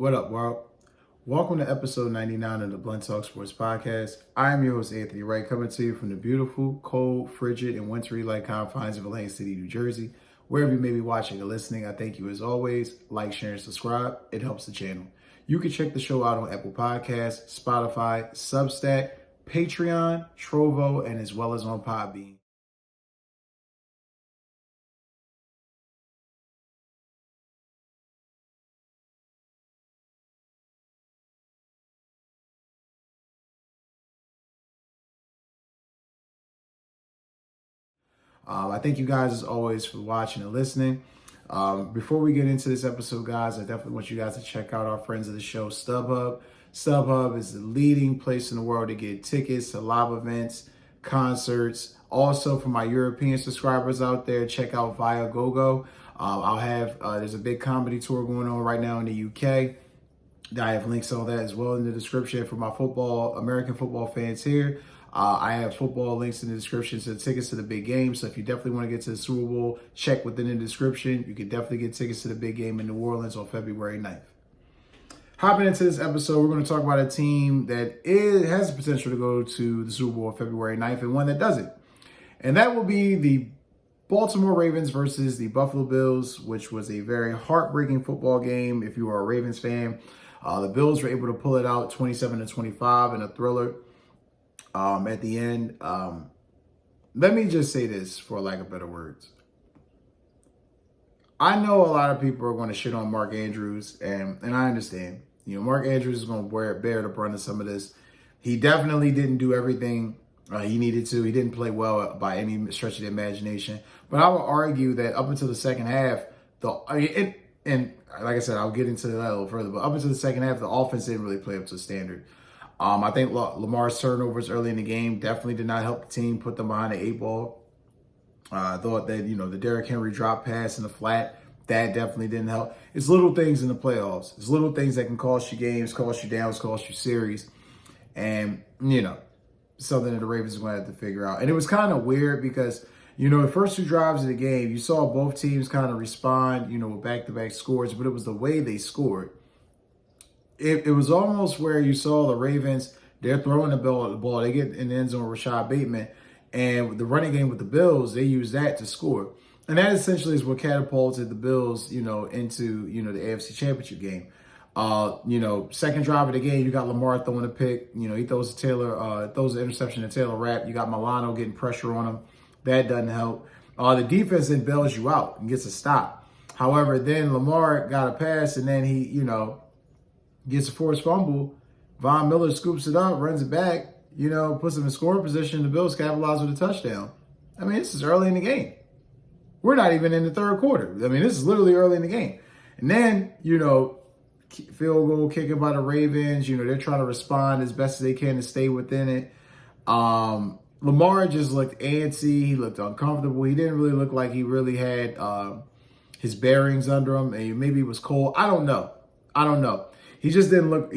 What up, world? Welcome to episode 99 of the Blunt Talk Sports Podcast. I am your host, Anthony Wright, coming to you from the beautiful, cold, frigid, and wintry-like confines of Atlantic City, New Jersey. Wherever you may be watching or listening, I thank you as always. Like, share, and subscribe. It helps the channel. You can check the show out on Apple Podcasts, Spotify, Substack, Patreon, Trovo, and as well as on Podbean. I thank you guys as always for watching and listening. Before we get into this episode, guys, I definitely want you guys to check out our friends of the show, StubHub. StubHub is the leading place in the world to get tickets to live events, concerts. Also, for my European subscribers out there, check out Viagogo. There's a big comedy tour going on right now in the UK. I have links on that as well in the description for my American football fans here. I have football links in the description to tickets to the big game. So if you definitely want to get to the Super Bowl, check within the description. You can definitely get tickets to the big game in New Orleans on February 9th. Hopping into this episode, we're going to talk about a team that has the potential to go to the Super Bowl on February 9th and one that doesn't. And that will be the Baltimore Ravens versus the Buffalo Bills, which was a very heartbreaking football game if you are a Ravens fan. The Bills were able to pull it out 27-25 in a thriller. At the end, let me just say this for lack of better words. I know a lot of people are going to shit on Mark Andrews, and I understand. You know, Mark Andrews is going to bear the brunt of some of this. He definitely didn't do everything he needed to. He didn't play well by any stretch of the imagination. But I would argue that up until the second half, and like I said, I'll get into that a little further, but up until the second half, the offense didn't really play up to standard. I think Lamar's turnovers early in the game definitely did not help the team, put them behind the 8-ball. I thought that, the Derrick Henry drop pass in the flat, that definitely didn't help. It's little things in the playoffs. It's little things that can cost you games, cost you downs, cost you series. And, something that the Ravens are going to have to figure out. And it was kind of weird because, the first two drives of the game, you saw both teams kind of respond, with back-to-back scores, but it was the way they scored. It was almost where you saw the Ravens, they're throwing the ball, they get in the end zone with Rashad Bateman, and the running game with the Bills, they use that to score. And that essentially is what catapulted the Bills, into, the AFC Championship Game. Second drive of the game, you got Lamar throwing a pick. He throws an interception to Taylor Rapp. You got Milano getting pressure on him. That doesn't help. The defense then bails you out and gets a stop. However, then Lamar got a pass, and then he, gets a forced fumble. Von Miller scoops it up, runs it back, puts him in scoring position. The Bills capitalize with a touchdown. I mean, this is early in the game. We're not even in the third quarter. I mean, this is literally early in the game. And then, field goal kicking by the Ravens. They're trying to respond as best as they can to stay within it. Lamar just looked antsy. He looked uncomfortable. He didn't really look like he really had his bearings under him. And maybe he was cold. I don't know. He just didn't look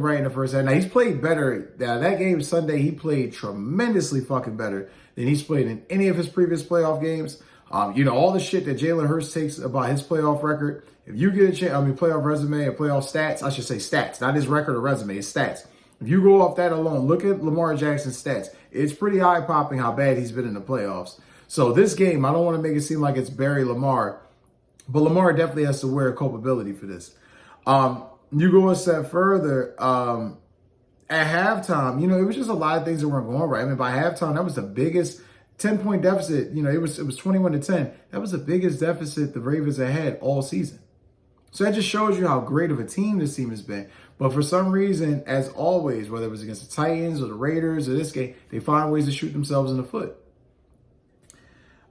right in the first half. Now, he's played better. Now, that game Sunday, he played tremendously fucking better than he's played in any of his previous playoff games. All the shit that Jalen Hurts takes about his playoff record. If you get a chance, playoff resume or playoff stats, I should say stats, not his record or resume, it's stats. If you go off that alone, look at Lamar Jackson's stats. It's pretty eye-popping how bad he's been in the playoffs. So this game, I don't want to make it seem like it's Barry Lamar, but Lamar definitely has to wear culpability for this. You go a step further, at halftime, it was just a lot of things that weren't going right. I mean, by halftime, that was the biggest 10-point deficit. It was 21-10. That was the biggest deficit the Ravens had all season. So that just shows you how great of a team this team has been. But for some reason, as always, whether it was against the Titans or the Raiders or this game, they find ways to shoot themselves in the foot.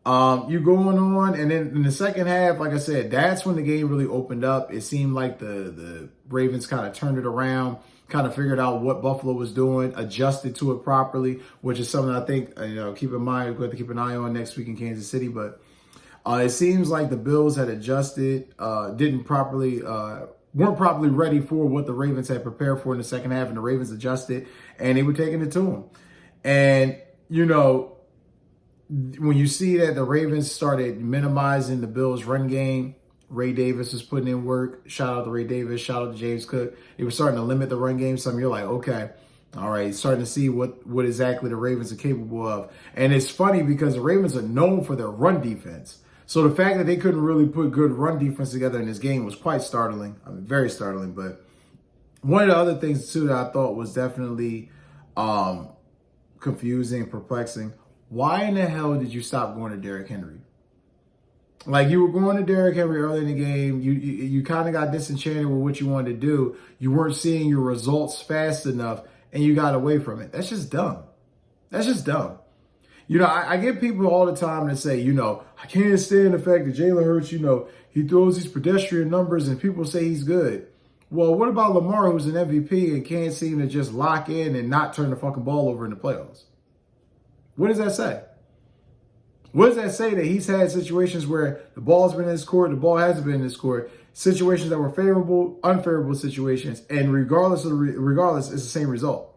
You going on, and then in the second half, like I said, that's when the game really opened up. It seemed like the Ravens kind of turned it around, kind of figured out what Buffalo was doing, adjusted to it properly, which is something I think, keep in mind, we're going to keep an eye on next week in Kansas City. But it seems like the Bills had adjusted, weren't properly ready for what the Ravens had prepared for in the second half, and the Ravens adjusted, and they were taking it to them. And, when you see that the Ravens started minimizing the Bills' run game, Ray Davis was putting in work. Shout out to Ray Davis. Shout out to James Cook. They were starting to limit the run game. Some you're like, okay, all right, starting to see what exactly the Ravens are capable of. And it's funny because the Ravens are known for their run defense. So the fact that they couldn't really put good run defense together in this game was quite startling. I mean, very startling. But one of the other things, too, that I thought was definitely confusing, perplexing. Why in the hell did you stop going to Derrick Henry? Like, you were going to Derrick Henry early in the game. You kind of got disenchanted with what you wanted to do. You weren't seeing your results fast enough, and you got away from it. That's just dumb. That's just dumb. You know, I get people all the time that say, I can't stand the fact that Jalen Hurts, he throws these pedestrian numbers and people say he's good. Well, what about Lamar, who's an MVP and can't seem to just lock in and not turn the fucking ball over in the playoffs? What does that say? What does that say that he's had situations where the ball's been in his court, the ball hasn't been in his court, situations that were favorable, unfavorable situations, and regardless, it's the same result.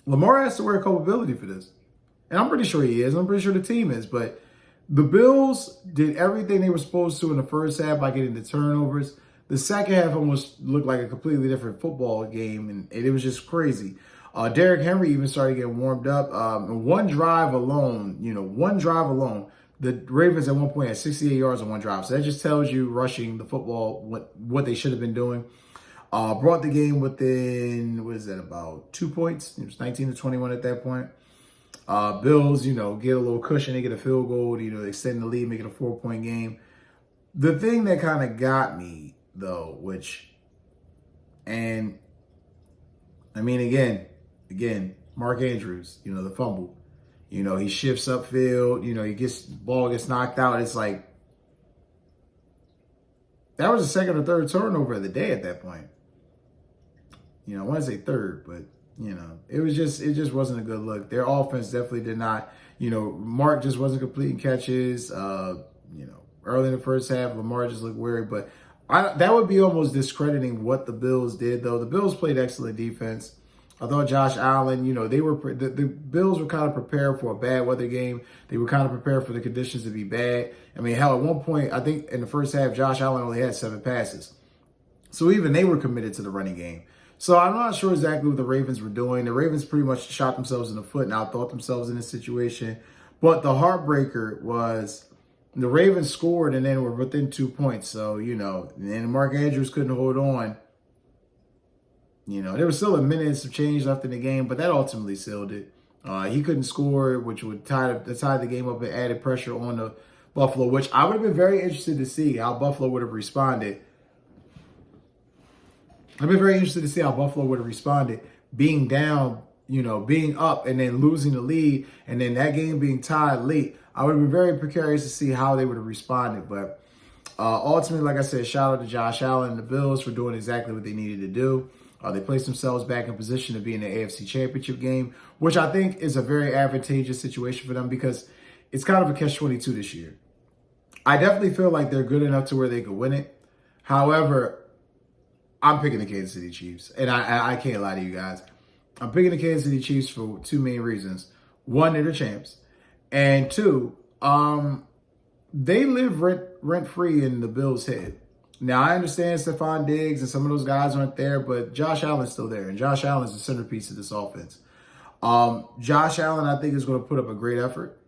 Lamar has to wear culpability for this. And I'm pretty sure he is. I'm pretty sure the team is. But the Bills did everything they were supposed to in the first half by getting the turnovers. The second half almost looked like a completely different football game, and it was just crazy. Derrick Henry even started getting warmed up. One drive alone, the Ravens at one point had 68 yards on one drive. So that just tells you rushing the football, what they should have been doing. Brought the game within, about 2 points? It was 19-21 at that point. Bills, get a little cushion. They get a field goal, extend the lead, make it a 4-point game. The thing that kind of got me, though, again, Mark Andrews, the fumble. He shifts upfield, ball gets knocked out. It's like, that was the second or third turnover of the day at that point. I want to say third, but, it just wasn't a good look. Their offense definitely did not, Mark just wasn't completing catches. Early in the first half, Lamar just looked weary, but that would be almost discrediting what the Bills did, though. The Bills played excellent defense. I thought Josh Allen, the Bills were kind of prepared for a bad weather game. They were kind of prepared for the conditions to be bad. I mean, hell, at one point, I think in the first half, Josh Allen only had 7 passes. So even they were committed to the running game. So I'm not sure exactly what the Ravens were doing. The Ravens pretty much shot themselves in the foot and outthought themselves in this situation. But the heartbreaker was the Ravens scored and then were within 2 points. So, and Mark Andrews couldn't hold on. There was still a minute and some change left in the game, but that ultimately sealed it. He couldn't score, which would tie the game up and added pressure on the Buffalo, which I would have been very interested to see how Buffalo would have responded. I've been very interested to see how Buffalo would have responded being down, being up and then losing the lead and then that game being tied late. I would have been very precarious to see how they would have responded. But ultimately, like I said, shout out to Josh Allen and the Bills for doing exactly what they needed to do. They placed themselves back in position to be in the AFC Championship game, which I think is a very advantageous situation for them because it's kind of a catch-22 this year. I definitely feel like they're good enough to where they could win it. However, I'm picking the Kansas City Chiefs, and I can't lie to you guys. I'm picking the Kansas City Chiefs for 2 main reasons. One, they're the champs. And 2, they live rent-free in the Bills' head. Now, I understand Stephon Diggs and some of those guys aren't there, but Josh Allen's still there, and Josh Allen's the centerpiece of this offense. Josh Allen, I think, is going to put up a great effort.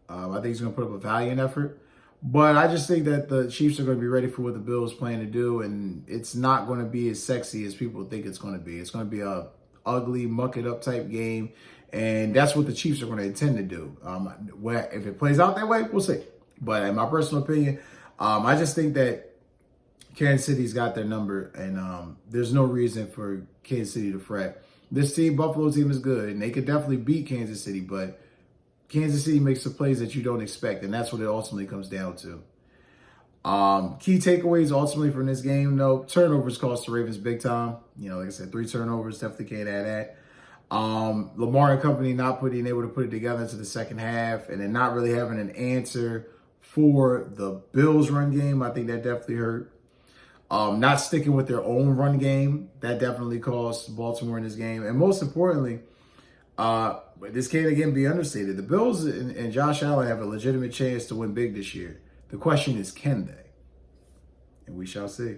I think he's going to put up a valiant effort. But I just think that the Chiefs are going to be ready for what the Bills plan to do, and it's not going to be as sexy as people think it's going to be. It's going to be a ugly, muck-it-up type game, and that's what the Chiefs are going to intend to do. If it plays out that way, we'll see. But in my personal opinion, I just think that Kansas City's got their number, and there's no reason for Kansas City to fret. This team, Buffalo team, is good, and they could definitely beat Kansas City, but Kansas City makes the plays that you don't expect, and that's what it ultimately comes down to. Key takeaways ultimately from this game, though, turnovers cost the Ravens big time. Like I said, 3 turnovers, definitely can't add that. Lamar and company not being able to put it together into the second half, and then not really having an answer for the Bills run game, I think that definitely hurt. Not sticking with their own run game, that definitely cost Baltimore in this game. And most importantly, this can't again be understated. The Bills and Josh Allen have a legitimate chance to win big this year. The question is, can they? and we shall see.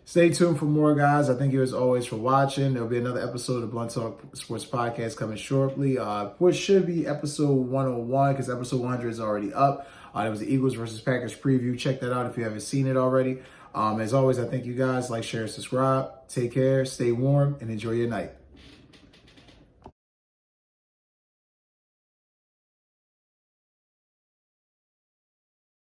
Stay tuned for more, guys. I thank you as always for watching. There'll be another episode of the Blunt Talk Sports Podcast coming shortly, which should be episode 101 because episode 100 is already up. It was the Eagles versus Packers preview. Check that out if you haven't seen it already. As always, I thank you guys. Like, share, subscribe. Take care, stay warm, and enjoy your night.